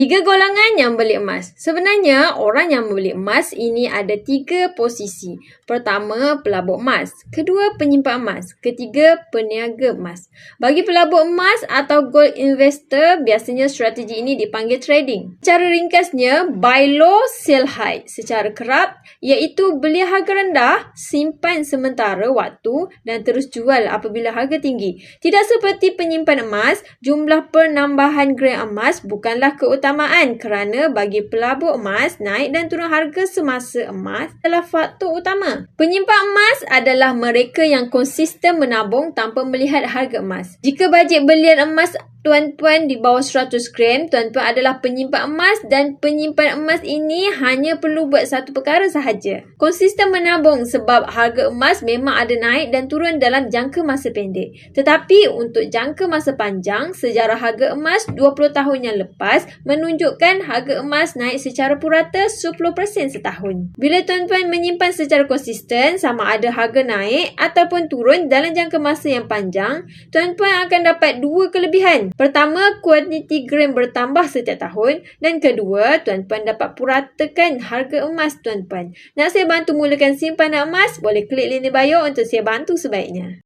Tiga golongan yang beli emas. Sebenarnya, orang yang membeli emas ini ada tiga posisi. Pertama, pelabur emas. Kedua, penyimpan emas. Ketiga, peniaga emas. Bagi pelabur emas atau gold investor, biasanya strategi ini dipanggil trading. Secara ringkasnya, buy low, sell high. Secara kerap, iaitu beli harga rendah, simpan sementara waktu dan terus jual apabila harga tinggi. Tidak seperti penyimpan emas, jumlah penambahan gram emas bukanlah keutamaan kerana bagi pelabur emas, naik dan turun harga semasa emas adalah faktor utama. Penyimpan emas adalah mereka yang konsisten menabung tanpa melihat harga emas. Jika bajet belian emas tuan-tuan di bawah 100 gram, tuan-tuan adalah penyimpan emas dan penyimpan emas ini hanya perlu buat satu perkara sahaja. Konsisten menabung sebab harga emas memang ada naik dan turun dalam jangka masa pendek. Tetapi untuk jangka masa panjang, sejarah harga emas 20 tahun yang lepas menunjukkan harga emas naik secara purata 10% setahun. Bila tuan-tuan menyimpan secara konsisten, sama ada harga naik ataupun turun dalam jangka masa yang panjang, tuan-tuan akan dapat dua kelebihan. Pertama, kuantiti gram bertambah setiap tahun dan kedua, tuan-tuan dapat puratakan harga emas tuan-tuan. Nak saya bantu mulakan simpanan emas? Boleh klik link di bio untuk saya bantu sebaiknya.